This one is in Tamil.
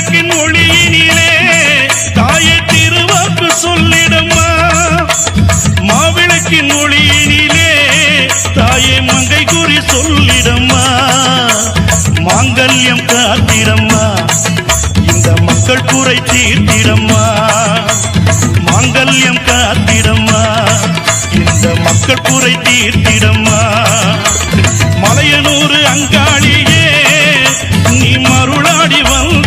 மாவிளக்கின் ஒளியினிலே தாயே திருவாக்கு சொல்லிடம்மா. மாவிளக்கின் ஒளியினிலே தாயே மங்கை குறி சொல்லிடம்மா. மாங்கல்யம் காத்திடம்மா, இந்த மக்கள் குறை தீர்த்திடம்மா. மாங்கல்யம் காத்திடம்மா, இந்த மக்கள் குறை தீர்த்திடம்மா. மலையனூர் அங்காளியே நீ மருளாடி வந்த